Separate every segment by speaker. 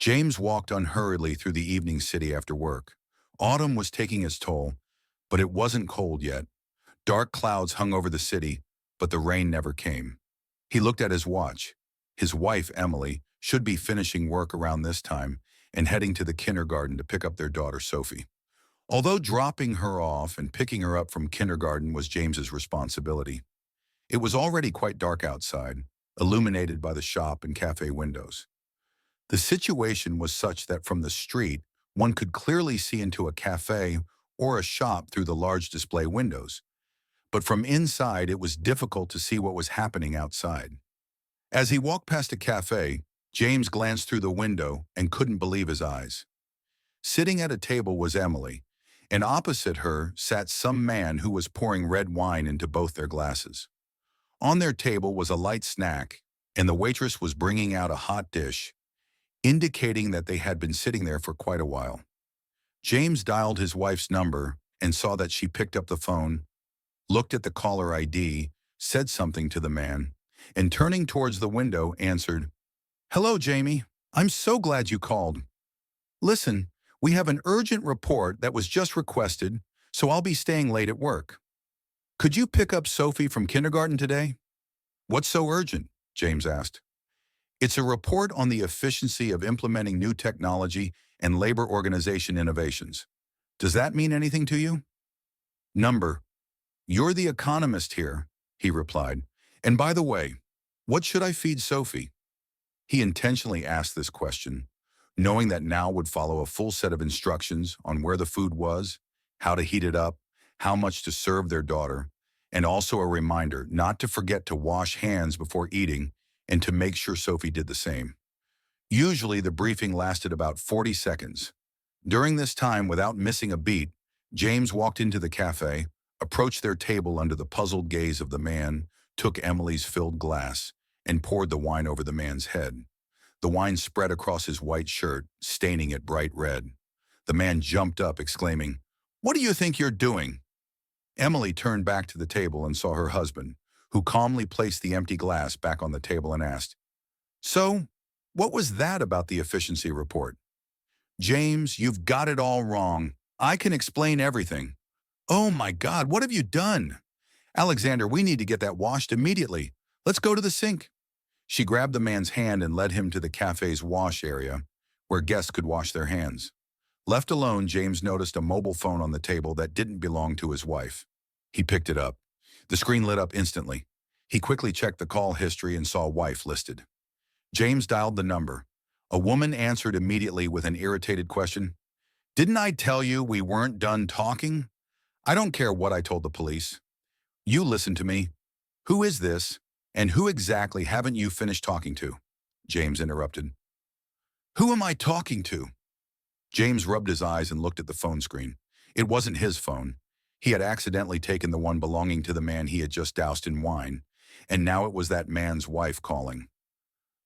Speaker 1: James walked unhurriedly through the evening city after work. Autumn was taking its toll, but it wasn't cold yet. Dark clouds hung over the city, but the rain never came. He looked at his watch. His wife, Emily, should be finishing work around this time and heading to the kindergarten to pick up their daughter, Sophie. Although dropping her off and picking her up from kindergarten was James's responsibility, it was already quite dark outside, illuminated by the shop and cafe windows. The situation was such that from the street, one could clearly see into a cafe or a shop through the large display windows. But from inside, it was difficult to see what was happening outside. As he walked past a cafe, James glanced through the window and couldn't believe his eyes. Sitting at a table was Emily, and opposite her sat some man who was pouring red wine into both their glasses. On their table was a light snack, and the waitress was bringing out a hot dish, indicating that they had been sitting there for quite a while. James dialed his wife's number and saw that she picked up the phone, looked at the caller ID, said something to the man, and turning towards the window answered, "Hello, Jamie. I'm so glad you called. Listen, we have an urgent report that was just requested, so I'll be staying late at work. Could you pick up Sophie from kindergarten today?" "What's so urgent?" James asked. "It's a report on the efficiency of implementing new technology and labor organization innovations. Does that mean anything to you?" "Number, you're the economist here," he replied. "And by the way, what should I feed Sophie?" He intentionally asked this question, knowing that now would follow a full set of instructions on where the food was, how to heat it up, how much to serve their daughter, and also a reminder not to forget to wash hands before eating and to make sure Sophie did the same. Usually the briefing lasted about 40 seconds. During this time, without missing a beat, James walked into the cafe, approached their table under the puzzled gaze of the man, took Emily's filled glass, and poured the wine over the man's head. The wine spread across his white shirt, staining it bright red. The man jumped up, exclaiming, "What do you think you're doing?" Emily turned back to the table and saw her husband, who calmly placed the empty glass back on the table and asked, "So, what was that about the efficiency report?" "James, you've got it all wrong. I can explain everything." "Oh my God, what have you done?" "Alexander, we need to get that washed immediately. Let's go to the sink." She grabbed the man's hand and led him to the cafe's wash area, where guests could wash their hands. Left alone, James noticed a mobile phone on the table that didn't belong to his wife. He picked it up. The screen lit up instantly. He quickly checked the call history and saw wife listed. James dialed the number. A woman answered immediately with an irritated question. "Didn't I tell you we weren't done talking?" "I don't care what I told the police. You listen to me. Who is this? And who exactly haven't you finished talking to?" James interrupted. "Who am I talking to?" James rubbed his eyes and looked at the phone screen. It wasn't his phone. He had accidentally taken the one belonging to the man he had just doused in wine, and now it was that man's wife calling.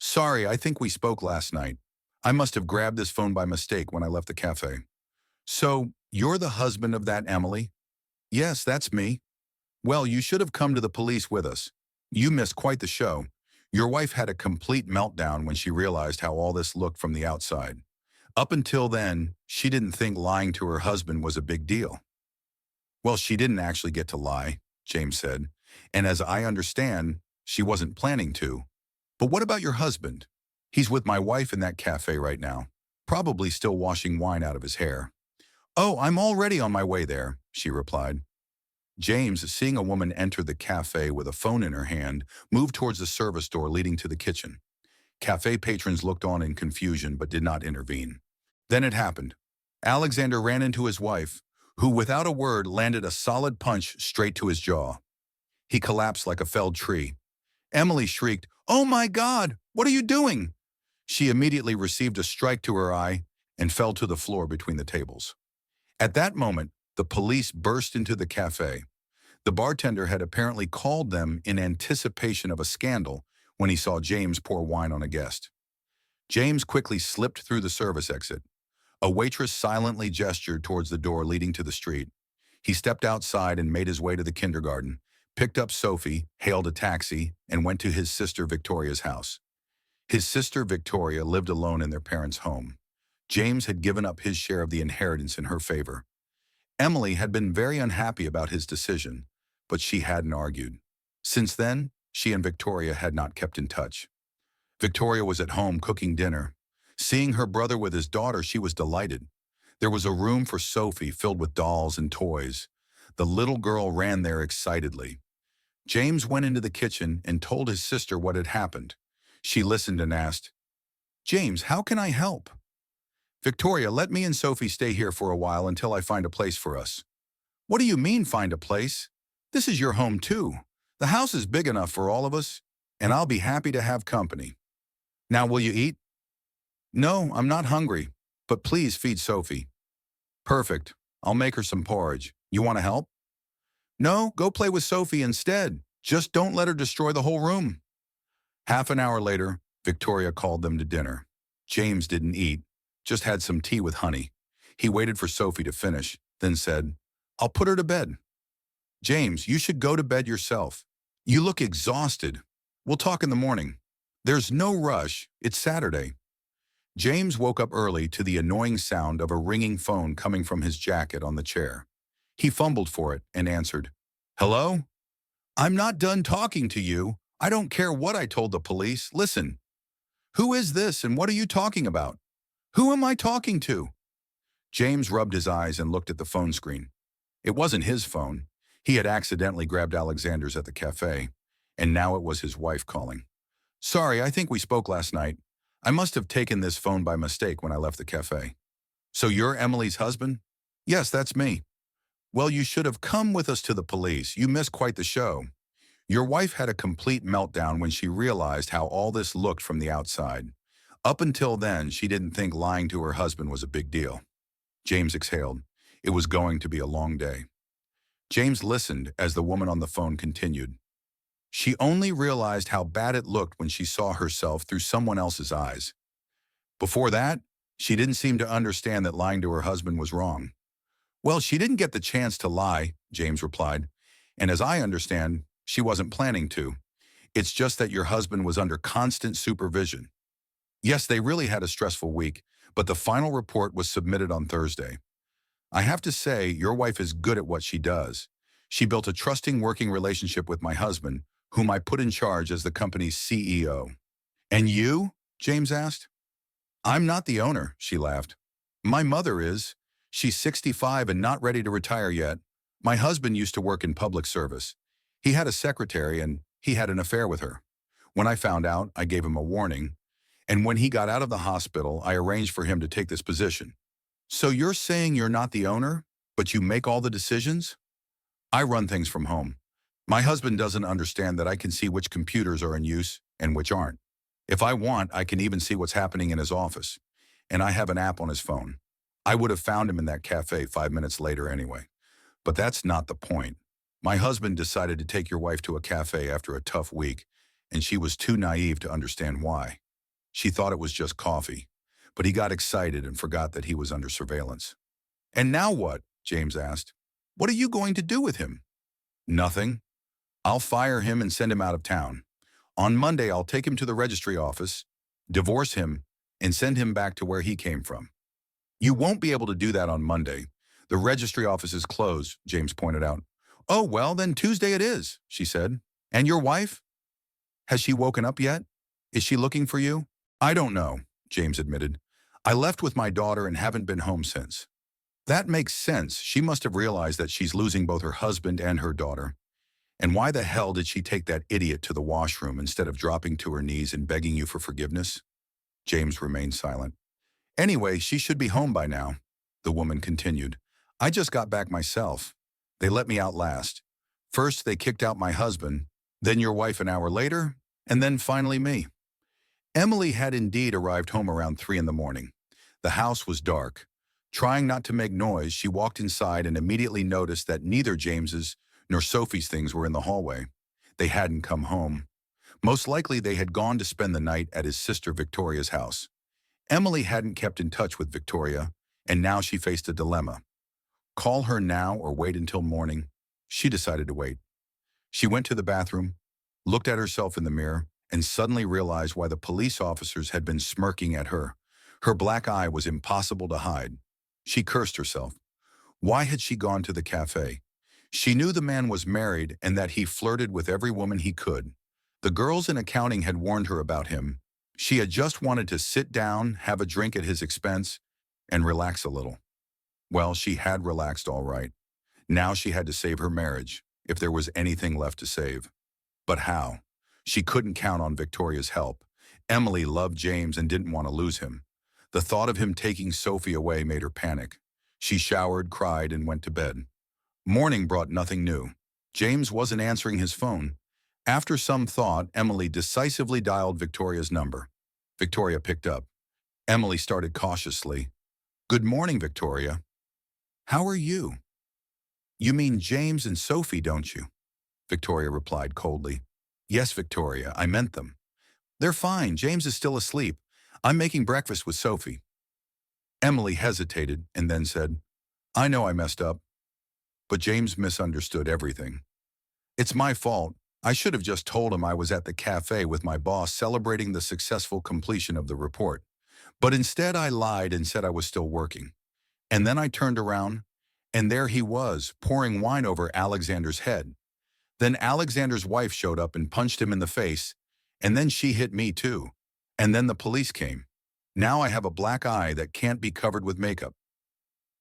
Speaker 1: "Sorry, I think we spoke last night. I must have grabbed this phone by mistake when I left the cafe." "So, you're the husband of that Emily?" "Yes, that's me." "Well, you should have come to the police with us. You missed quite the show. Your wife had a complete meltdown when she realized how all this looked from the outside. Up until then, she didn't think lying to her husband was a big deal." "Well, she didn't actually get to lie," James said. "And as I understand, she wasn't planning to. But what about your husband? He's with my wife in that cafe right now, probably still washing wine out of his hair." "Oh, I'm already on my way there," she replied. James, seeing a woman enter the cafe with a phone in her hand, moved towards the service door leading to the kitchen. Cafe patrons looked on in confusion but did not intervene. Then it happened. Alexander ran into his wife, who without a word landed a solid punch straight to his jaw. He collapsed like a felled tree. Emily shrieked, "Oh my God, what are you doing?" She immediately received a strike to her eye and fell to the floor between the tables. At that moment, the police burst into the cafe. The bartender had apparently called them in anticipation of a scandal when he saw James pour wine on a guest. James quickly slipped through the service exit. A waitress silently gestured towards the door leading to the street. He stepped outside and made his way to the kindergarten, picked up Sophie, hailed a taxi, and went to his sister Victoria's house. His sister Victoria lived alone in their parents' home. James had given up his share of the inheritance in her favor. Emily had been very unhappy about his decision, but she hadn't argued. Since then, she and Victoria had not kept in touch. Victoria was at home cooking dinner. Seeing her brother with his daughter, she was delighted. There was a room for Sophie filled with dolls and toys. The little girl ran there excitedly. James went into the kitchen and told his sister what had happened. She listened and asked, "James, how can I help?" "Victoria, let me and Sophie stay here for a while until I find a place for us." "What do you mean, find a place? This is your home too. The house is big enough for all of us, and I'll be happy to have company. Now will you eat?" "No, I'm not hungry, but please feed Sophie." "Perfect. I'll make her some porridge. You want to help?" "No, go play with Sophie instead. Just don't let her destroy the whole room." Half an hour later, Victoria called them to dinner. James didn't eat, just had some tea with honey. He waited for Sophie to finish, then said, "I'll put her to bed." "James, you should go to bed yourself. You look exhausted. We'll talk in the morning." "There's no rush. It's Saturday." James woke up early to the annoying sound of a ringing phone coming from his jacket on the chair. He fumbled for it and answered, "Hello? I'm not done talking to you. I don't care what I told the police. Listen. Who is this and what are you talking about? Who am I talking to?" James rubbed his eyes and looked at the phone screen. It wasn't his phone. He had accidentally grabbed Alexander's at the cafe, and now it was his wife calling. "Sorry, I think we spoke last night. I must have taken this phone by mistake when I left the cafe." "So you're Emily's husband?" "Yes, that's me." "Well, you should have come with us to the police. You missed quite the show." Your wife had a complete meltdown when she realized how all this looked from the outside. Up until then, she didn't think lying to her husband was a big deal. James exhaled. It was going to be a long day. James listened as the woman on the phone continued. She only realized how bad it looked when she saw herself through someone else's eyes. Before that, she didn't seem to understand that lying to her husband was wrong. "Well, she didn't get the chance to lie," James replied. "And as I understand, she wasn't planning to. It's just that your husband was under constant supervision." Yes, they really had a stressful week, but the final report was submitted on Thursday. "I have to say, your wife is good at what she does. She built a trusting working relationship with my husband, whom I put in charge as the company's CEO. "And you?" James asked. "I'm not the owner," she laughed. "My mother is. She's 65 and not ready to retire yet. My husband used to work in public service. He had a secretary and he had an affair with her. When I found out, I gave him a warning. And when he got out of the hospital, I arranged for him to take this position." "So you're saying you're not the owner, but you make all the decisions?" "I run things from home. My husband doesn't understand that I can see which computers are in use and which aren't. If I want, I can even see what's happening in his office. And I have an app on his phone. I would have found him in that cafe 5 minutes later anyway. But that's not the point. My husband decided to take your wife to a cafe after a tough week, and she was too naive to understand why. She thought it was just coffee, but he got excited and forgot that he was under surveillance." "And now what?" James asked. "What are you going to do with him?" "Nothing. I'll fire him and send him out of town. On Monday, I'll take him to the registry office, divorce him, and send him back to where he came from." "You won't be able to do that on Monday. The registry office is closed," James pointed out. "Oh, well, then Tuesday it is," she said. "And your wife? Has she woken up yet? Is she looking for you?" "I don't know," James admitted. "I left with my daughter and haven't been home since." "That makes sense. She must have realized that she's losing both her husband and her daughter. And why the hell did she take that idiot to the washroom instead of dropping to her knees and begging you for forgiveness?" James remained silent. "Anyway, she should be home by now," the woman continued. "I just got back myself. They let me out last. First, they kicked out my husband, then your wife an hour later, and then finally me." Emily had indeed arrived home around 3 in the morning. The house was dark. Trying not to make noise, she walked inside and immediately noticed that neither James's nor Sophie's things were in the hallway. They hadn't come home. Most likely they had gone to spend the night at his sister Victoria's house. Emily hadn't kept in touch with Victoria, and now she faced a dilemma. Call her now or wait until morning? She decided to wait. She went to the bathroom, looked at herself in the mirror, and suddenly realized why the police officers had been smirking at her. Her black eye was impossible to hide. She cursed herself. Why had she gone to the cafe? She knew the man was married and that he flirted with every woman he could. The girls in accounting had warned her about him. She had just wanted to sit down, have a drink at his expense, and relax a little. Well, she had relaxed all right. Now she had to save her marriage, if there was anything left to save. But how? She couldn't count on Victoria's help. Emily loved James and didn't want to lose him. The thought of him taking Sophie away made her panic. She showered, cried, and went to bed. Morning brought nothing new. James wasn't answering his phone. After some thought, Emily decisively dialed Victoria's number. Victoria picked up. Emily started cautiously. "Good morning, Victoria. How are you?" "You mean James and Sophie, don't you?" Victoria replied coldly. "Yes, Victoria, I meant them. They're fine. James is still asleep. I'm making breakfast with Sophie." Emily hesitated and then said, "I know I messed up, but James misunderstood everything. It's my fault. I should have just told him I was at the cafe with my boss celebrating the successful completion of the report. But instead I lied and said I was still working. And then I turned around, and there he was, pouring wine over Alexander's head. Then Alexander's wife showed up and punched him in the face, and then she hit me too. And then the police came. Now I have a black eye that can't be covered with makeup."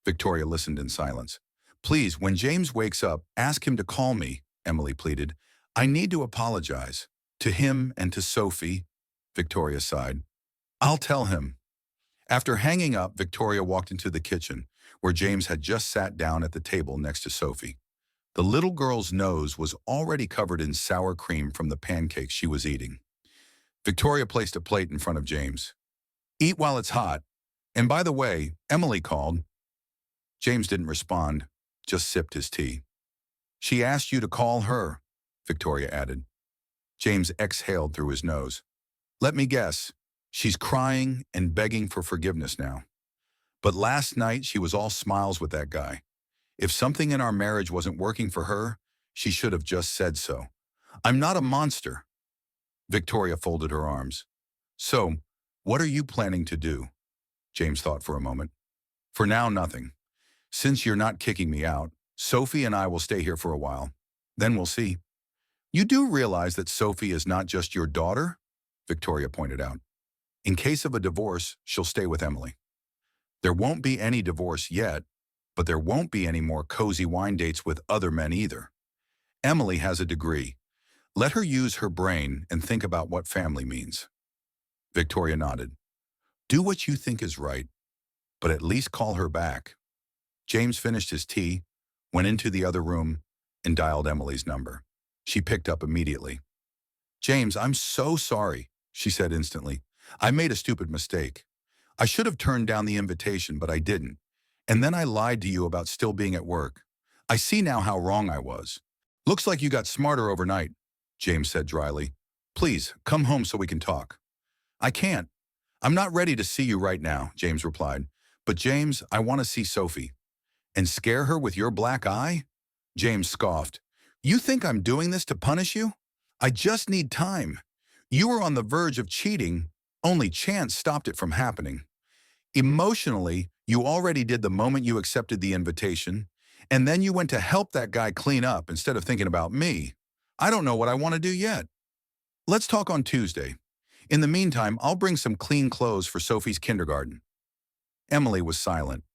Speaker 1: Victoria listened in silence. "Please, when James wakes up, ask him to call me," Emily pleaded. "I need to apologize. To him and to Sophie." Victoria sighed. "I'll tell him." After hanging up, Victoria walked into the kitchen, where James had just sat down at the table next to Sophie. The little girl's nose was already covered in sour cream from the pancakes she was eating. Victoria placed a plate in front of James. "Eat while it's hot. And by the way, Emily called." James didn't respond, just sipped his tea. "She asked you to call her," Victoria added. James exhaled through his nose. "Let me guess. She's crying and begging for forgiveness now. But last night she was all smiles with that guy. If something in our marriage wasn't working for her, she should have just said so. I'm not a monster." Victoria folded her arms. "So, what are you planning to do?" James thought for a moment. "For now, nothing. Since you're not kicking me out, Sophie and I will stay here for a while. Then we'll see." "You do realize that Sophie is not just your daughter?" Victoria pointed out. "In case of a divorce, she'll stay with Emily. There won't be any divorce yet, but there won't be any more cozy wine dates with other men either. Emily has a degree. Let her use her brain and think about what family means." Victoria nodded. "Do what you think is right, but at least call her back." James finished his tea, went into the other room, and dialed Emily's number. She picked up immediately. "James, I'm so sorry," she said instantly. "I made a stupid mistake. I should have turned down the invitation, but I didn't. And then I lied to you about still being at work. I see now how wrong I was. Looks like you got smarter overnight," James said dryly. "Please, come home so we can talk." "I can't. I'm not ready to see you right now," James replied. "But James, I want to see Sophie." "And scare her with your black eye?" James scoffed. "You think I'm doing this to punish you? I just need time. You were on the verge of cheating. Only chance stopped it from happening. Emotionally, you already did the moment you accepted the invitation, and then you went to help that guy clean up instead of thinking about me. I don't know what I want to do yet. Let's talk on Tuesday. In the meantime, I'll bring some clean clothes for Sophie's kindergarten." Emily was silent.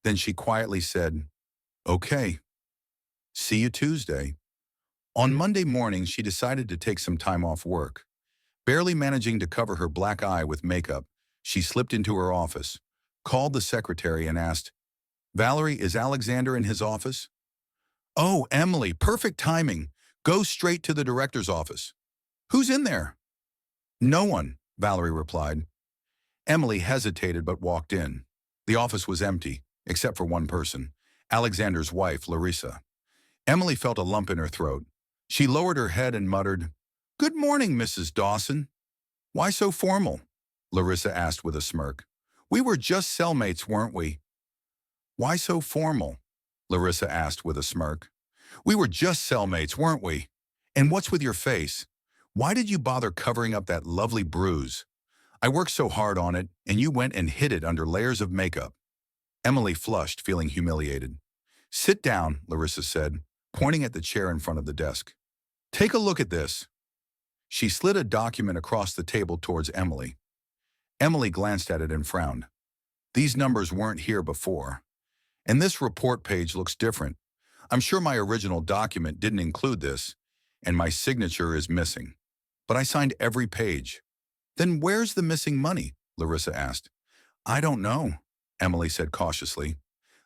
Speaker 1: Then she quietly said, "Okay. See you Tuesday." On Monday morning, she decided to take some time off work. Barely managing to cover her black eye with makeup, she slipped into her office, called the secretary and asked, "Valerie, is Alexander in his office?" "Oh, Emily, perfect timing. Go straight to the director's office." "Who's in there?" "No one," Valerie replied. Emily hesitated but walked in. The office was empty, except for one person, Alexander's wife, Larissa. Emily felt a lump in her throat. She lowered her head and muttered, "Good morning, Mrs. Dawson." "Why so formal?" Larissa asked with a smirk. "We were just cellmates, weren't we?" "Why so formal?" Larissa asked with a smirk. "We were just cellmates, weren't we? And what's with your face? Why did you bother covering up that lovely bruise? I worked so hard on it, and you went and hid it under layers of makeup. Emily flushed, feeling humiliated. Sit down, Larissa said, pointing at the chair in front of the desk. Take a look at this. She slid a document across the table towards Emily. Emily glanced at it and frowned. These numbers weren't here before. And this report page looks different. I'm sure my original document didn't include this, and my signature is missing. But I signed every page. Then where's the missing money? Larissa asked. I don't know, Emily said cautiously.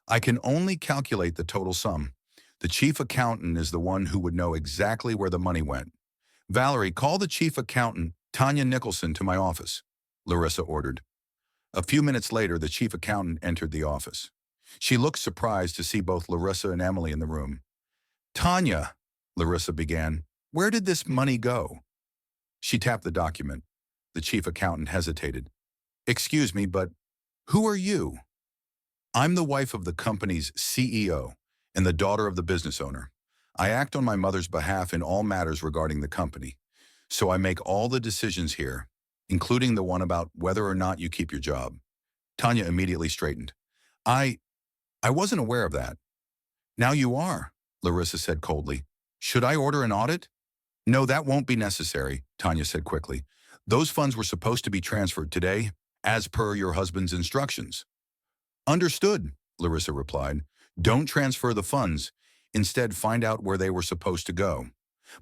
Speaker 1: I can only calculate the total sum. The chief accountant is the one who would know exactly where the money went. Valerie, call the chief accountant, Tanya Nicholson, to my office, Larissa ordered. A few minutes later, the chief accountant entered the office. She looked surprised to see both Larissa and Emily in the room. Tanya, Larissa began, where did this money go? She tapped the document. The chief accountant hesitated. Excuse me, but who are you? I'm the wife of the company's CEO and the daughter of the business owner. I act on my mother's behalf in all matters regarding the company, so I make all the decisions here, including the one about whether or not you keep your job. Tanya immediately straightened. I wasn't aware of that. Now you are, Larissa said coldly. Should I order an audit? No, that won't be necessary, Tanya said quickly. Those funds were supposed to be transferred today, as per your husband's instructions. Understood, Larissa replied. Don't transfer the funds. Instead, find out where they were supposed to go.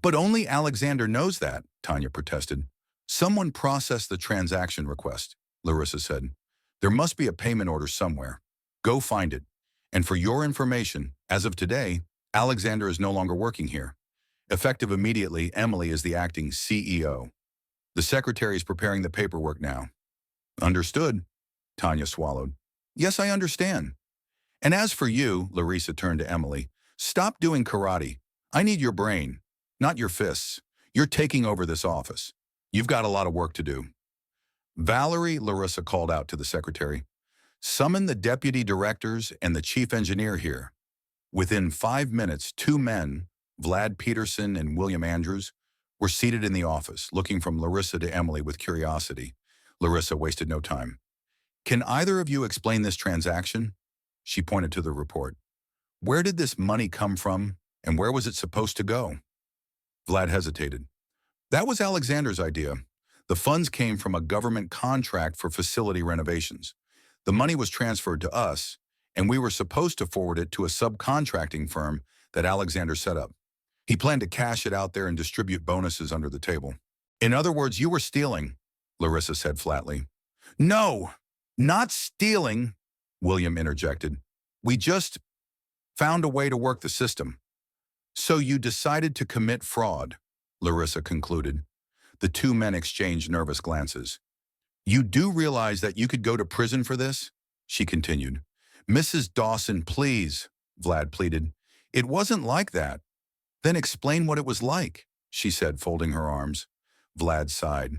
Speaker 1: But only Alexander knows that, Tanya protested. Someone processed the transaction request, Larissa said. There must be a payment order somewhere. Go find it. And for your information, as of today, Alexander is no longer working here. Effective immediately, Emily is the acting CEO. The secretary is preparing the paperwork now. Understood, Tanya swallowed. Yes, I understand. And as for you, Larissa turned to Emily, stop doing karate. I need your brain, not your fists. You're taking over this office. You've got a lot of work to do. Valerie, Larissa called out to the secretary, summon the deputy directors and the chief engineer here. Within 5 minutes, 2 men, Vlad Peterson and William Andrews, were seated in the office, looking from Larissa to Emily with curiosity. Larissa wasted no time. Can either of you explain this transaction? She pointed to the report. Where did this money come from, and where was it supposed to go? Vlad hesitated. That was Alexander's idea. The funds came from a government contract for facility renovations. The money was transferred to us, and we were supposed to forward it to a subcontracting firm that Alexander set up. He planned to cash it out there and distribute bonuses under the table. In other words, you were stealing, Larissa said flatly. No, not stealing, William interjected. We just found a way to work the system. So you decided to commit fraud, Larissa concluded. The 2 men exchanged nervous glances. You do realize that you could go to prison for this? She continued. Mrs. Dawson, please, Vlad pleaded. It wasn't like that. Then explain what it was like, she said, folding her arms. Vlad sighed.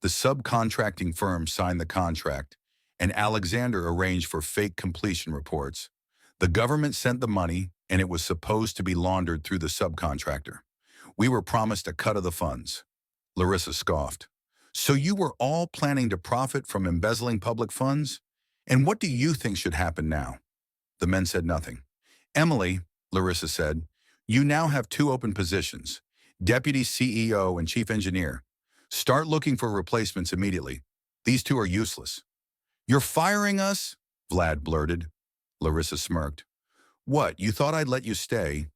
Speaker 1: The subcontracting firm signed the contract, and Alexander arranged for fake completion reports. The government sent the money, and it was supposed to be laundered through the subcontractor. We were promised a cut of the funds. Larissa scoffed. So you were all planning to profit from embezzling public funds? And what do you think should happen now? The men said nothing. Emily, Larissa said, you now have 2 open positions, Deputy CEO and Chief Engineer. Start looking for replacements immediately. These 2 are useless. You're firing us? Vlad blurted. Larissa smirked. What, you thought I'd let you stay?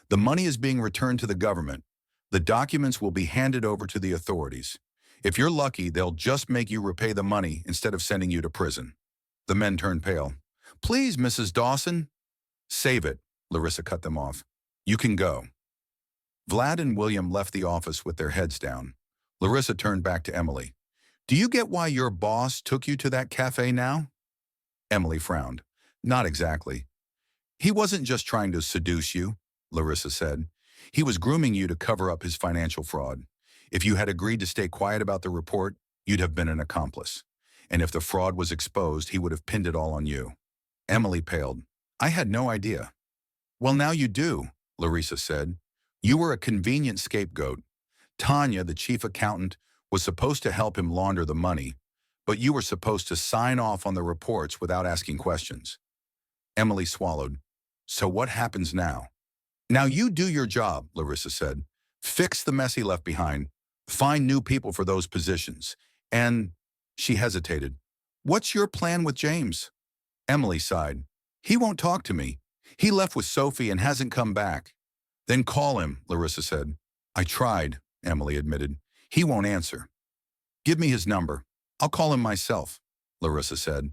Speaker 1: The money is being returned to the government. The documents will be handed over to the authorities. If you're lucky, they'll just make you repay the money instead of sending you to prison. The men turned pale. Please, Mrs. Dawson. Save it, Larissa cut them off. You can go. Vlad and William left the office with their heads down. Larissa turned back to Emily. Do you get why your boss took you to that cafe now? Emily frowned. Not exactly. He wasn't just trying to seduce you, Larissa said. He was grooming you to cover up his financial fraud. If you had agreed to stay quiet about the report, you'd have been an accomplice. And if the fraud was exposed, he would have pinned it all on you. Emily paled. I had no idea. Well, now you do, Larissa said. You were a convenient scapegoat. Tanya, the chief accountant, was supposed to help him launder the money, but you were supposed to sign off on the reports without asking questions. Emily swallowed. So what happens now? Now you do your job, Larissa said. Fix the mess he left behind. Find new people for those positions. And she hesitated. What's your plan with James? Emily sighed. He won't talk to me. He left with Sophie and hasn't come back. Then call him, Larissa said. I tried, Emily admitted. He won't answer. Give me his number. I'll call him myself, Larissa said.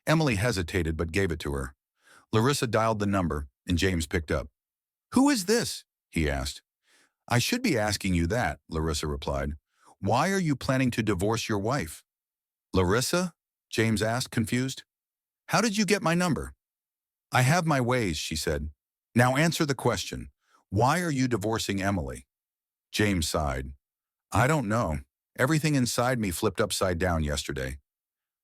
Speaker 1: Emily hesitated but gave it to her. Larissa dialed the number and James picked up. Who is this? He asked. I should be asking you that, Larissa replied. Why are you planning to divorce your wife? Larissa? James asked, confused. How did you get my number? I have my ways, she said. Now answer the question. Why are you divorcing Emily? James sighed. I don't know. Everything inside me flipped upside down yesterday.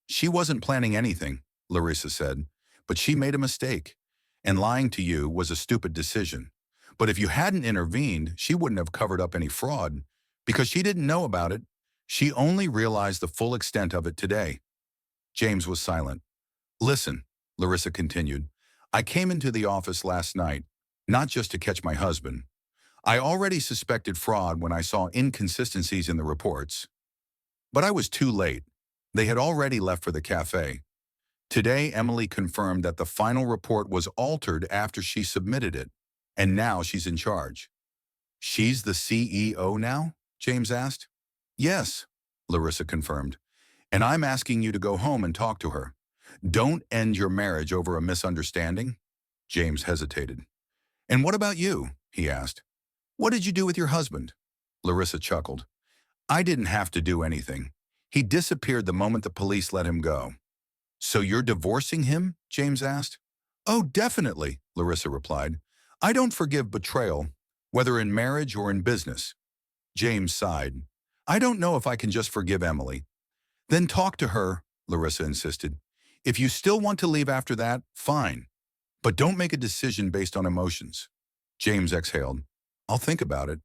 Speaker 1: She wasn't planning anything, Larissa said, but she made a mistake. And lying to you was a stupid decision. But if you hadn't intervened, she wouldn't have covered up any fraud. Because she didn't know about it. She only realized the full extent of it today. James was silent. Listen, Larissa continued. I came into the office last night, not just to catch my husband. I already suspected fraud when I saw inconsistencies in the reports. But I was too late. They had already left for the café. Today, Emily confirmed that the final report was altered after she submitted it, and now she's in charge. She's the CEO now? James asked. Yes, Larissa confirmed. And I'm asking you to go home and talk to her. Don't end your marriage over a misunderstanding. James hesitated. And what about you? He asked. What did you do with your husband? Larissa chuckled. I didn't have to do anything. He disappeared the moment the police let him go. So you're divorcing him? James asked. Oh, definitely, Larissa replied. I don't forgive betrayal, whether in marriage or in business. James sighed. I don't know if I can just forgive Emily. Then talk to her, Larissa insisted. If you still want to leave after that, fine. But don't make a decision based on emotions. James exhaled. I'll think about it.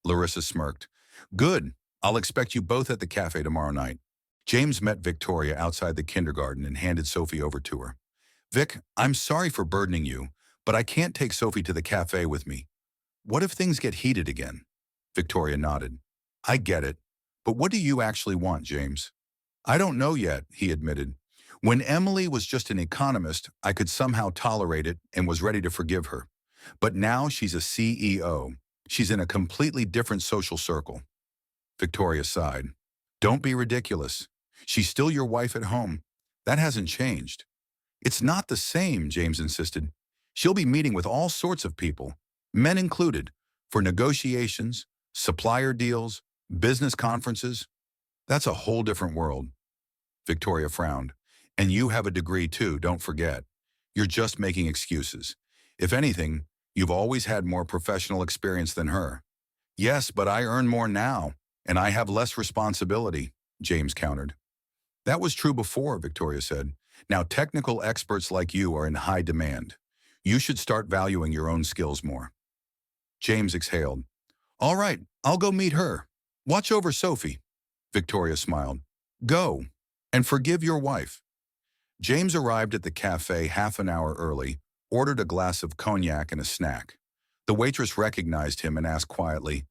Speaker 1: Larissa smirked. Good. I'll expect you both at the cafe tomorrow night. James met Victoria outside the kindergarten and handed Sophie over to her. Vic, I'm sorry for burdening you, but I can't take Sophie to the cafe with me. What if things get heated again? Victoria nodded. I get it. But what do you actually want, James? I don't know yet, he admitted. When Emily was just an economist, I could somehow tolerate it and was ready to forgive her. But now she's a CEO. She's in a completely different social circle. Victoria sighed. Don't be ridiculous. She's still your wife at home. That hasn't changed. It's not the same, James insisted. She'll be meeting with all sorts of people, men included, for negotiations, supplier deals, business conferences. That's a whole different world. Victoria frowned. And you have a degree too, don't forget. You're just making excuses. If anything, you've always had more professional experience than her. Yes, but I earn more now, and I have less responsibility, James countered. That was true before, Victoria said. Now technical experts like you are in high demand. You should start valuing your own skills more. James exhaled. All right, I'll go meet her. Watch over Sophie. Victoria smiled. Go, and forgive your wife. James arrived at the cafe half an hour early, ordered a glass of cognac and a snack. The waitress recognized him and asked quietly,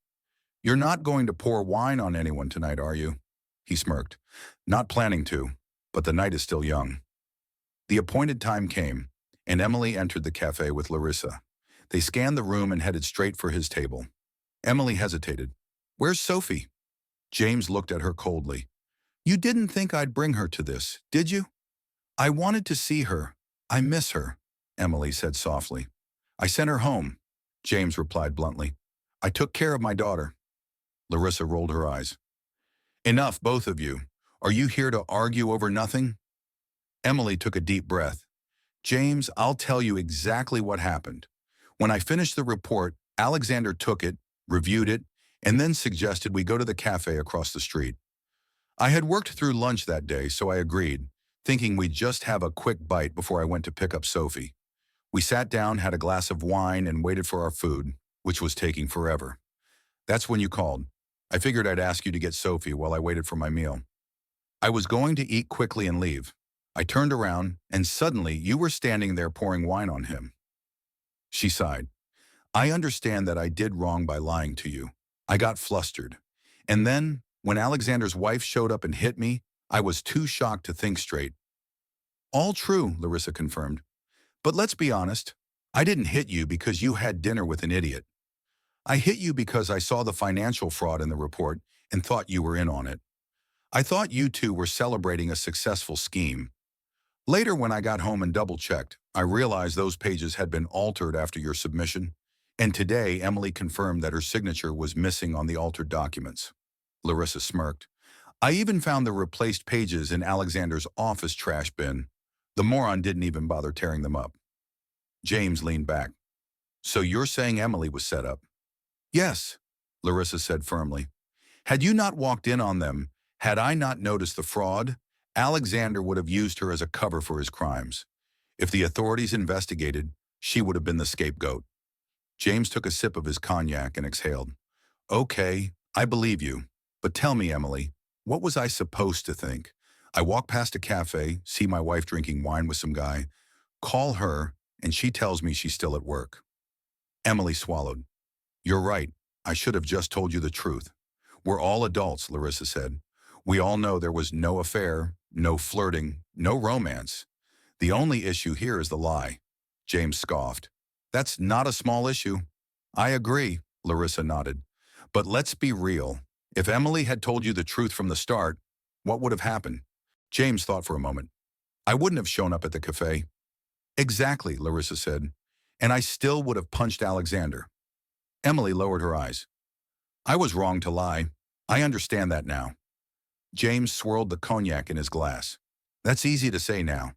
Speaker 1: You're not going to pour wine on anyone tonight, are you? He smirked. Not planning to, but the night is still young. The appointed time came, and Emily entered the cafe with Larissa. They scanned the room and headed straight for his table. Emily hesitated. Where's Sophie? James looked at her coldly. You didn't think I'd bring her to this, did you? I wanted to see her. I miss her, Emily said softly. I sent her home, James replied bluntly. I took care of my daughter. Larissa rolled her eyes. Enough, both of you. Are you here to argue over nothing? Emily took a deep breath. James, I'll tell you exactly what happened. When I finished the report, Alexander took it, reviewed it, and then suggested we go to the cafe across the street. I had worked through lunch that day, so I agreed, thinking we'd just have a quick bite before I went to pick up Sophie. We sat down, had a glass of wine, and waited for our food, which was taking forever. That's when you called. I figured I'd ask you to get Sophie while I waited for my meal. I was going to eat quickly and leave. I turned around, and suddenly you were standing there pouring wine on him. She sighed. I understand that I did wrong by lying to you. I got flustered. And then, when Alexander's wife showed up and hit me, I was too shocked to think straight. All true, Larissa confirmed. But let's be honest. I didn't hit you because you had dinner with an idiot. I hit you because I saw the financial fraud in the report and thought you were in on it. I thought you two were celebrating a successful scheme. Later, when I got home and double-checked, I realized those pages had been altered after your submission, and today Emily confirmed that her signature was missing on the altered documents. Larissa smirked. I even found the replaced pages in Alexander's office trash bin. The moron didn't even bother tearing them up. James leaned back. So you're saying Emily was set up? Yes, Larissa said firmly. Had you not walked in on them, had I not noticed the fraud, Alexander would have used her as a cover for his crimes. If the authorities investigated, she would have been the scapegoat. James took a sip of his cognac and exhaled. Okay, I believe you. But tell me, Emily, what was I supposed to think? I walk past a cafe, see my wife drinking wine with some guy, call her, and she tells me she's still at work. Emily swallowed. You're right. I should have just told you the truth. We're all adults, Larissa said. We all know there was no affair, no flirting, no romance. The only issue here is the lie. James scoffed. That's not a small issue. I agree, Larissa nodded. But let's be real. If Emily had told you the truth from the start, what would have happened? James thought for a moment. I wouldn't have shown up at the cafe. Exactly, Larissa said. And I still would have punched Alexander. Emily lowered her eyes. I was wrong to lie. I understand that now. James swirled the cognac in his glass. That's easy to say now.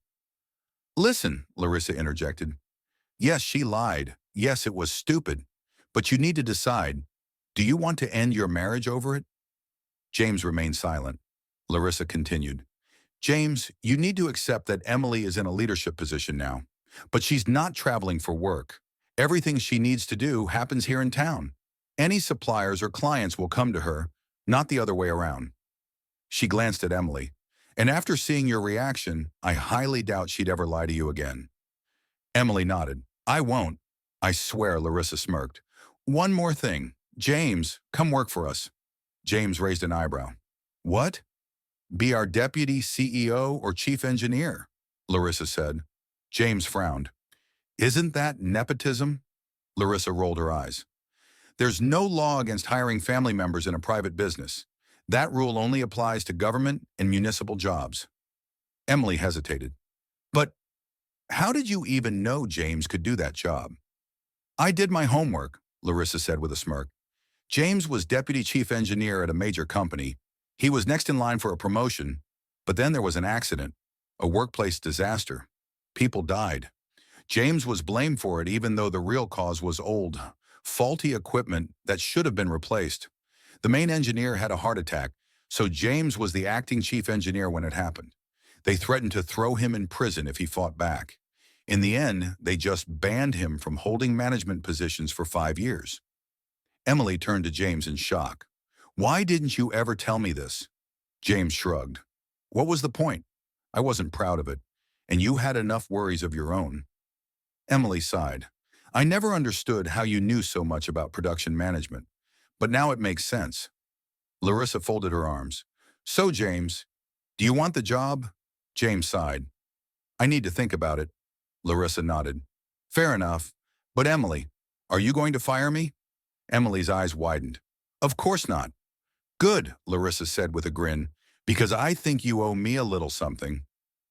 Speaker 1: Listen, Larissa interjected. Yes, she lied. Yes, it was stupid. But you need to decide. Do you want to end your marriage over it? James remained silent. Larissa continued. James, you need to accept that Emily is in a leadership position now. But she's not traveling for work. Everything she needs to do happens here in town. Any suppliers or clients will come to her, not the other way around. She glanced at Emily. And after seeing your reaction, I highly doubt she'd ever lie to you again. Emily nodded. I won't. I swear, Larissa smirked. One more thing. James, come work for us. James raised an eyebrow. What? Be our deputy CEO or chief engineer, Larissa said. James frowned. Isn't that nepotism? Larissa rolled her eyes. There's no law against hiring family members in a private business. That rule only applies to government and municipal jobs. Emily hesitated. But how did you even know James could do that job? I did my homework, Larissa said with a smirk. James was deputy chief engineer at a major company. He was next in line for a promotion, but then there was an accident, a workplace disaster. People died. James was blamed for it even though the real cause was old, faulty equipment that should have been replaced. The main engineer had a heart attack, so James was the acting chief engineer when it happened. They threatened to throw him in prison if he fought back. In the end, they just banned him from holding management positions for 5 years. Emily turned to James in shock. Why didn't you ever tell me this? James shrugged. What was the point? I wasn't proud of it, and you had enough worries of your own. Emily sighed. I never understood how you knew so much about production management, but now it makes sense. Larissa folded her arms. So, James, do you want the job? James sighed. I need to think about it. Larissa nodded. Fair enough. But Emily, are you going to fire me? Emily's eyes widened. Of course not. Good, Larissa said with a grin, because I think you owe me a little something.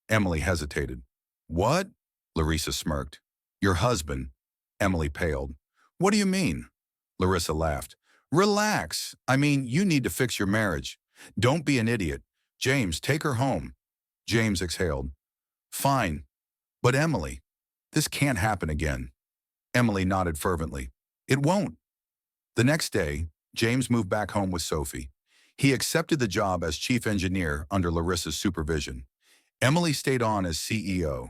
Speaker 1: Emily hesitated. What? Larissa smirked. Your husband. Emily paled. What do you mean? Larissa laughed. Relax. I mean, you need to fix your marriage. Don't be an idiot. James, take her home. James exhaled. Fine. But Emily, this can't happen again. Emily nodded fervently. It won't. The next day, James moved back home with Sophie. He accepted the job as chief engineer under Larissa's supervision. Emily stayed on as CEO.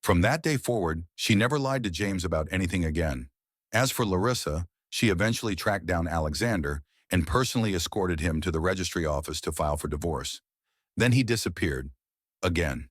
Speaker 1: From that day forward, she never lied to James about anything again. As for Larissa, she eventually tracked down Alexander and personally escorted him to the registry office to file for divorce. Then he disappeared, again.